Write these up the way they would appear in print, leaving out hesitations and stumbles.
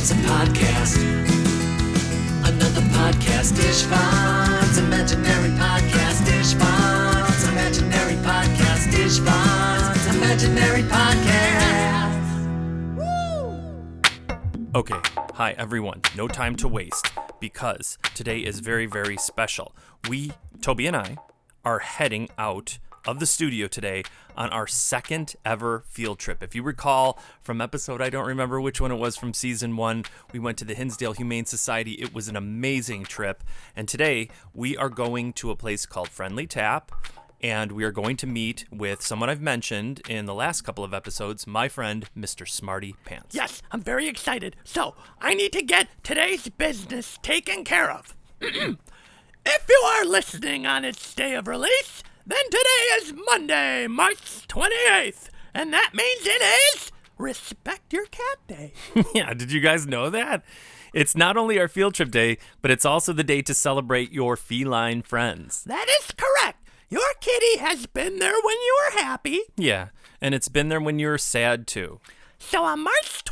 It's a podcast. Another podcast, Istvan's imaginary podcast, Istvan's imaginary podcast, Istvan's imaginary podcast. Woo! Okay, hi everyone. No time to waste because today is very, very special. We, Toby and I, are heading out of the studio today on our second ever field trip. If you recall from episode, I don't remember which one it was from season 1, we went to the Hinsdale Humane Society. It was an amazing trip. And today we are going to a place called Friendly Tap. And we are going to meet with someone I've mentioned in the last couple of episodes, my friend, Mr. Smarty Pants. Yes, I'm very excited. So, I need to get today's business taken care of. If you are listening on its day of release, then today is Monday, March 28th. And that means it is Respect Your Cat Day. Yeah, did you guys know that? It's not only our field trip day, but it's also the day to celebrate your feline friends. That is correct. Your kitty has been there when you were happy. Yeah, and it's been there when you're sad too. So on March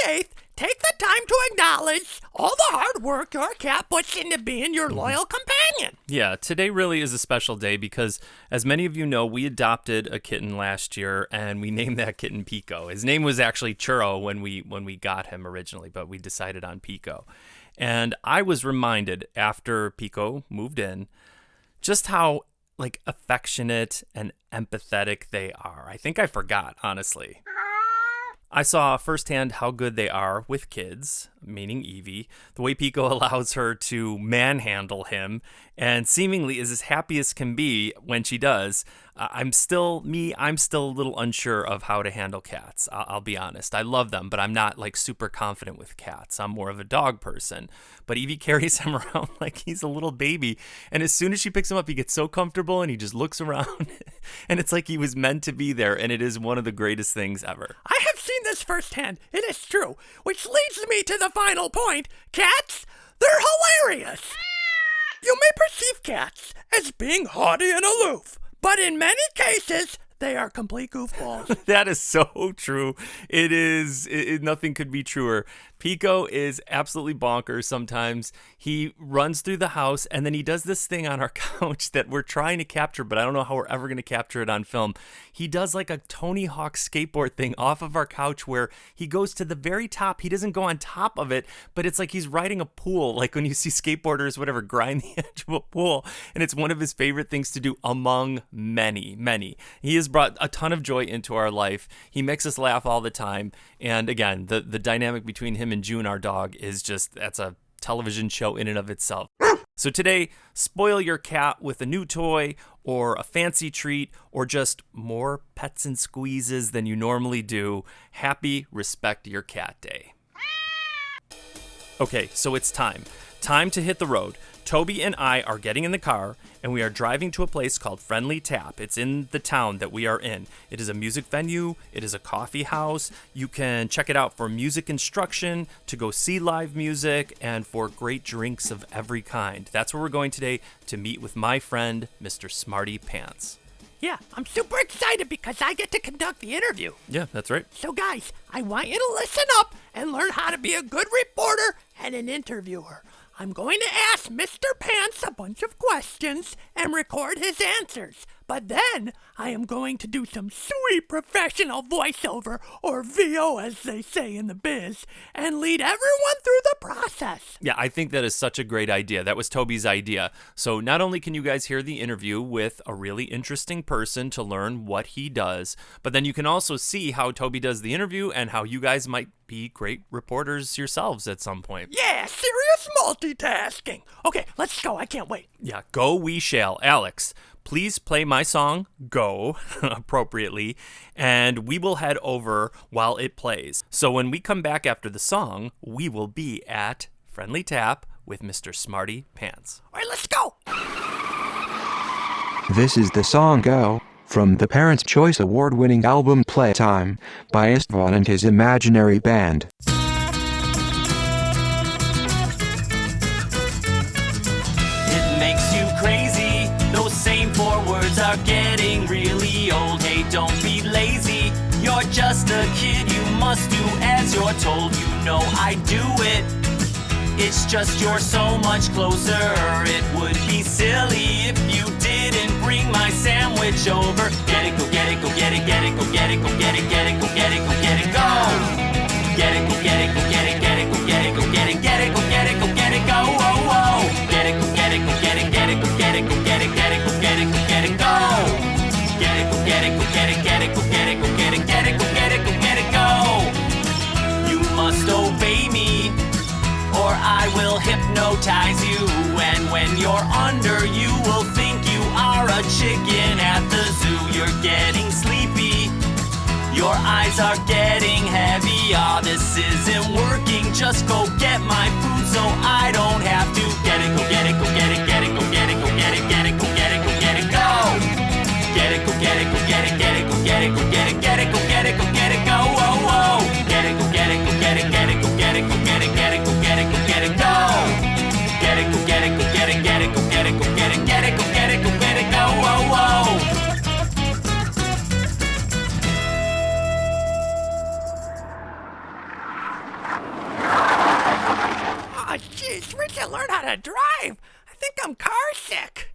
28th, take the time to acknowledge all the hard work your cat puts into being your loyal companion. Yeah, today really is a special day because, as many of you know, we adopted a kitten last year, and we named that kitten Pico. His name was actually Churro when we got him originally, but we decided on Pico. And I was reminded after Pico moved in just how affectionate and empathetic they are. I think I forgot, honestly. I saw firsthand how good they are with kids, meaning Evie, the way Pico allows her to manhandle him and seemingly is as happy as can be when she does. I'm still a little unsure of how to handle cats. I'll be honest. I love them, but I'm not super confident with cats. I'm more of a dog person. But Evie carries him around like he's a little baby. And as soon as she picks him up, he gets so comfortable and he just looks around. And it's like he was meant to be there. And it is one of the greatest things ever. I have seen this firsthand. It is true. Which leads me to the final point. Cats, they're hilarious. You may perceive cats as being haughty and aloof, but in many cases, they are complete goofballs. That is so true. It is. Nothing could be truer. Pico is absolutely bonkers sometimes. He runs through the house and then he does this thing on our couch that we're trying to capture, but I don't know how we're ever going to capture it on film. He does a Tony Hawk skateboard thing off of our couch where he goes to the very top. He doesn't go on top of it, but it's like he's riding a pool, like when you see skateboarders, whatever, grind the edge of a pool. And it's one of his favorite things to do among many, many. He has brought a ton of joy into our life. He makes us laugh all the time. And again, the dynamic between him and June, our dog, is that's a television show in and of itself. So today, spoil your cat with a new toy or a fancy treat or just more pets and squeezes than you normally do. Happy Respect Your Cat Day. Okay, so it's time. Time to hit the road. Toby and I are getting in the car, and we are driving to a place called Friendly Tap. It's in the town that we are in. It is a music venue. It is a coffee house. You can check it out for music instruction, to go see live music, and for great drinks of every kind. That's where we're going today to meet with my friend, Mr. Smarty Pants. Yeah, I'm super excited because I get to conduct the interview. Yeah, that's right. So guys, I want you to listen up and learn how to be a good reporter and an interviewer. I'm going to ask Mr. Pants a bunch of questions and record his answers. But then I am going to do some sweet professional voiceover, or VO as they say in the biz, and lead everyone through the process. Yeah, I think that is such a great idea. That was Toby's idea. So not only can you guys hear the interview with a really interesting person to learn what he does, but then you can also see how Toby does the interview and how you guys might be great reporters yourselves at some point. Yeah, serious multitasking. Okay, let's go. I can't wait. Yeah, go we shall. Alex, please play my song, Go, appropriately, and we will head over while it plays. So when we come back after the song, we will be at Friendly Tap with Mr. Smarty Pants. All right, let's go. This is the song Go, from the Parents' Choice Award-winning album Playtime, by Istvan and his imaginary band. It makes you crazy. Those same 4 words are getting really old. Hey, don't be lazy. You're just a kid. You must do as you're told. You know I do it. It's just you're so much closer. It would be silly if you didn't bring my sandwich over. Get it, go get it, go get it, get it, go get it, go get it, get it, go get it, go get it, go. Get it, go get it, go get it, get it, go get it, go get it, get it, go get it, go get it, go. Whoa, whoa. Get it, go get it, go get it, get it, go get it, go get it, get it, go get it, go get it, go. Get it, go get it, go get it, get it, go get it, go get it, get it, go get it, go get it, go. You must obey me, or I will hypnotize you. And when you're under, you will think you are a chicken at the zoo. You're getting sleepy, your eyes are getting heavy. Ah, this isn't working, just go get my food so I don't have to. Get it, go get it, go get it, get it, go get it, go get it, get it, go get it, go get it, go. Get it, go get it, go get it, get it, go get it, go get it, get it, go get it, go get it, go. Whoa, whoa. Get it, go get it, go get it, get it, go get it, go get it, get it, go get it, go get it, go. Get it, go get it, go get it, get it, go get it, go get it, get it, go get it, go get it, go. Whoa, whoa. Oh, jeez, we should learn how to drive. I think I'm car sick.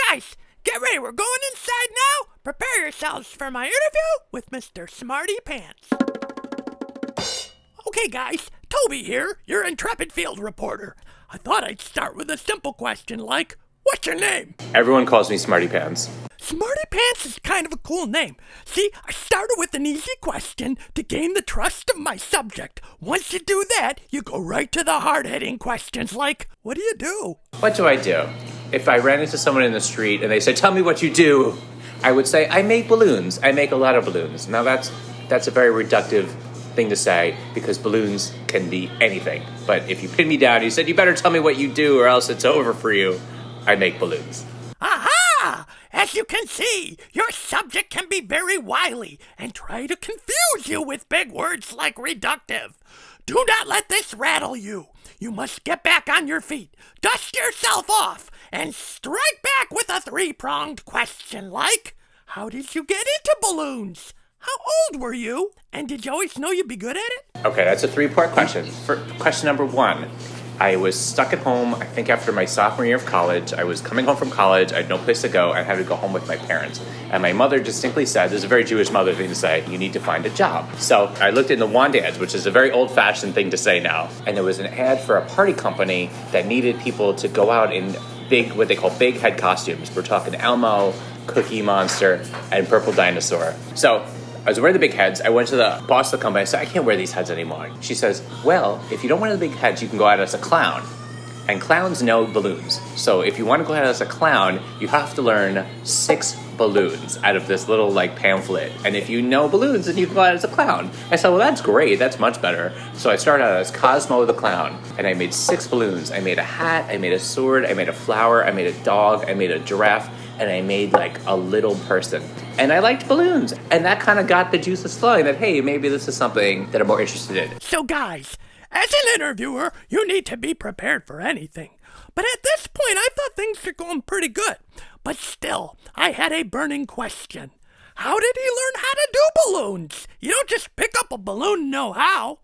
Guys, get ready. We're going inside now. Prepare yourselves for my interview with Mr. Smarty Pants. Okay, guys, Toby here, your intrepid field reporter. I thought I'd start with a simple question like, what's your name? Everyone calls me Smarty Pants. Smarty Pants is kind of a cool name. See, I started with an easy question to gain the trust of my subject. Once you do that, you go right to the hard-hitting questions like, what do you do? What do I do? If I ran into someone in the street and they said, tell me what you do, I would say, I make balloons. I make a lot of balloons. Now that's a very reductive thing to say because balloons can be anything. But if you pin me down, you said, you better tell me what you do or else it's over for you. I make balloons. Aha! As you can see, your subject can be very wily and try to confuse you with big words like reductive. Do not let this rattle you. You must get back on your feet, dust yourself off, and strike back with a three-pronged question like, how did you get into balloons? How old were you? And did you always know you'd be good at it? Okay, that's a three-part question. For question number one, I was stuck at home, I think after my sophomore year of college. I was coming home from college, I had no place to go, I had to go home with my parents. And my mother distinctly said, this is a very Jewish mother thing to say, you need to find a job. So I looked in the want ads, which is a very old-fashioned thing to say now. And there was an ad for a party company that needed people to go out in big, what they call big head costumes. We're talking Elmo, Cookie Monster, and Purple Dinosaur. So I was wearing the big heads. I went to the boss of the company. I said, I can't wear these heads anymore. She says, well, if you don't wear the big heads, you can go out as a clown. And clowns know balloons. So if you want to go out as a clown, you have to learn 6 balloons out of this little pamphlet. And if you know balloons, then you can go out as a clown. I said, well, that's great. That's much better. So I started out as Cosmo the Clown. And I made 6 balloons. I made a hat. I made a sword. I made a flower. I made a dog. I made a giraffe. And I made a little person. And I liked balloons. And that kind of got the juices flowing that, hey, maybe this is something that I'm more interested in. So guys, as an interviewer, you need to be prepared for anything. But at this point, I thought things were going pretty good. But still, I had a burning question. How did he learn how to do balloons? You don't just pick up a balloon and know how.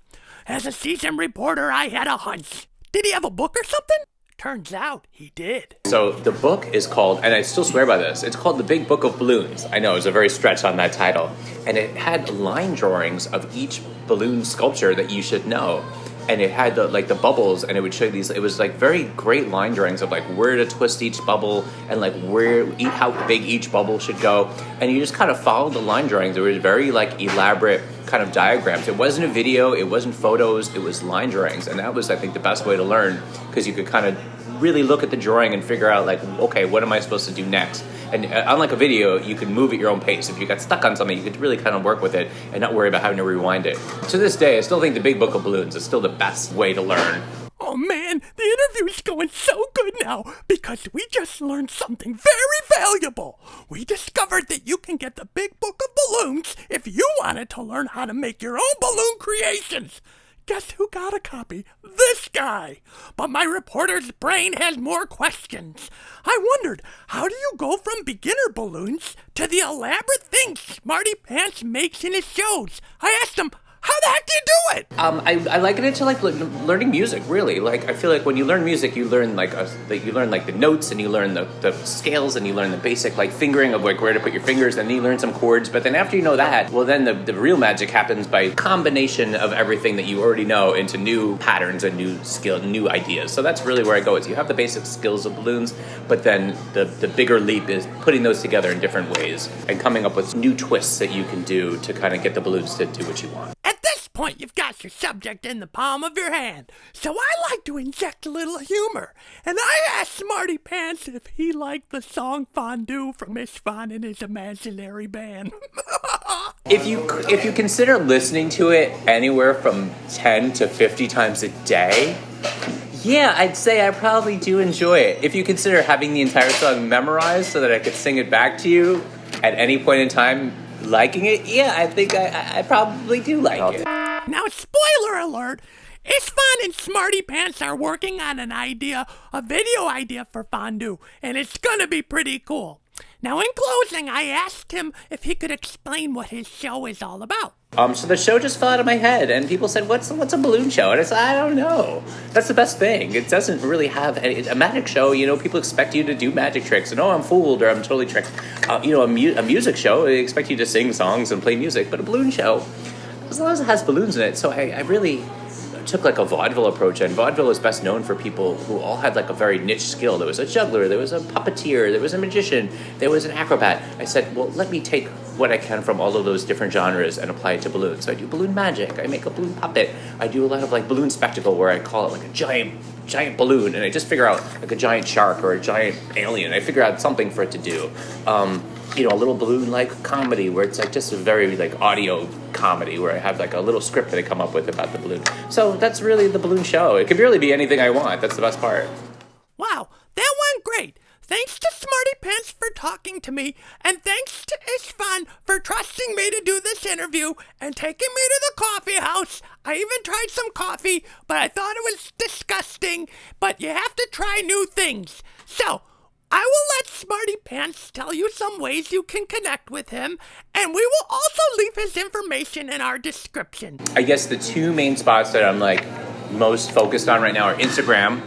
As a seasoned reporter, I had a hunch. Did he have a book or something? Turns out he did. So the book is called, and I still swear by this, it's called The Big Book of Balloons. I know, it was a very stretch on that title. And it had line drawings of each balloon sculpture that you should know. And it had the bubbles, and it would show you these, it was very great line drawings of where to twist each bubble and how big each bubble should go. And you just kind of followed the line drawings. There was very elaborate kind of diagrams. It wasn't a video, it wasn't photos, it was line drawings. And that was, I think, the best way to learn, because you could kind of really look at the drawing and figure out okay, what am I supposed to do next? And unlike a video, you could move at your own pace. If you got stuck on something, you could really kind of work with it and not worry about having to rewind it. To this day, I still think The Big Book of Balloons is still the best way to learn. Oh man, the interview's going so good now because we just learned something very valuable. We discovered that you can get the Big Book of Balloons if you wanted to learn how to make your own balloon creations. Guess who got a copy? This guy. But my reporter's brain has more questions. I wondered, how do you go from beginner balloons to the elaborate things Smarty Pants makes in his shows? I asked him, How the heck do you do it? I liken it to like learning music. Really, like I feel like when you learn music, you learn like the notes, and you learn the scales, and you learn the basic like fingering of like where to put your fingers, and then you learn some chords. But then after you know that, well, then the real magic happens by combination of everything that you already know into new patterns and new skill, new ideas. So that's really where I go. Is you have the basic skills of balloons, but then the bigger leap is putting those together in different ways and coming up with new twists that you can do to kind of get the balloons to do what you want. At this point, you've got your subject in the palm of your hand, so I like to inject a little humor. And I asked Smarty Pants if he liked the song Fondue from Istvan and his imaginary band. If you consider listening to it anywhere from 10 to 50 times a day, yeah, I'd say I probably do enjoy it. If you consider having the entire song memorized so that I could sing it back to you at any point in time, liking it, yeah, I think I probably do like it. Now, spoiler alert, Istvan and Smarty Pants are working on a video idea for Fondue, and it's gonna be pretty cool. Now, in closing, I asked him if he could explain what his show is all about. So the show just fell out of my head, and people said, "What's a balloon show?" And I said, "I don't know." That's the best thing. It doesn't really have a magic show. You know, people expect you to do magic tricks, and I'm fooled or I'm totally tricked. A music show, they expect you to sing songs and play music, but a balloon show, as long as it has balloons in it. So I really took like a vaudeville approach, and vaudeville is best known for people who all had like a very niche skill. There was a juggler, there was a puppeteer, there was a magician, there was an acrobat. I said, well, let me take what I can from all of those different genres and apply it to balloons. So I do balloon magic, I make a balloon puppet, I do a lot of like balloon spectacle where I call it like a giant balloon, and I just figure out like a giant shark or a giant alien. I figure out something for it to do. A little balloon-like comedy where it's like just a very like audio comedy where I have like a little script that I come up with about the balloon. So that's really the balloon show. It could really be anything I want. That's the best part. Wow, that went great. Thanks to Smarty Pants for talking to me, and thanks to Istvan for trusting me to do this interview and taking me to the coffee house. I even tried some coffee, but I thought it was disgusting. But you have to try new things. So, I will let Smarty Pants tell you some ways you can connect with him, and we will also leave his information in our description. I guess the two main spots that I'm like most focused on right now are Instagram.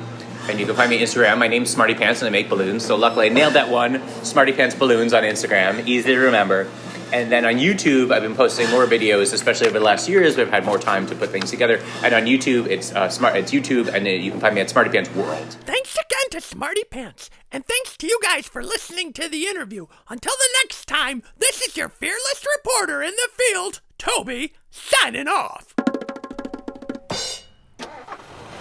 And you can find me on Instagram. My name's Smarty Pants and I make balloons. So luckily I nailed that one. Smarty Pants Balloons on Instagram. Easy to remember. And then on YouTube, I've been posting more videos, especially over the last years. We've had more time to put things together. And on YouTube, it's YouTube, and you can find me at Smarty Pants World. Thanks again to Smarty Pants. And thanks to you guys for listening to the interview. Until the next time, this is your fearless reporter in the field, Toby, signing off.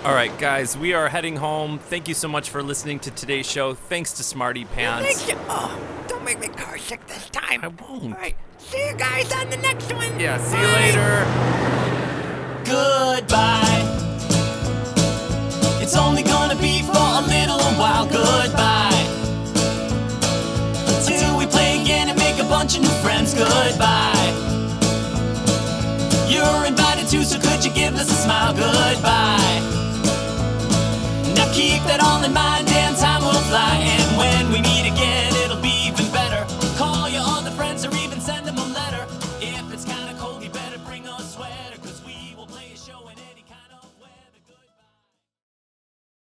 All right, guys, we are heading home. Thank you so much for listening to today's show. Thanks to Smarty Pants. Thank you. Oh, don't make me car sick this time. I won't. All right, see you guys on the next one. Yeah, see Bye. you later. Goodbye. It's only gonna be for a little while. Goodbye. Till we play again and make a bunch of new friends. Goodbye. You're invited too, so could you give us a smile? Goodbye. Now keep that all in mind and time will fly.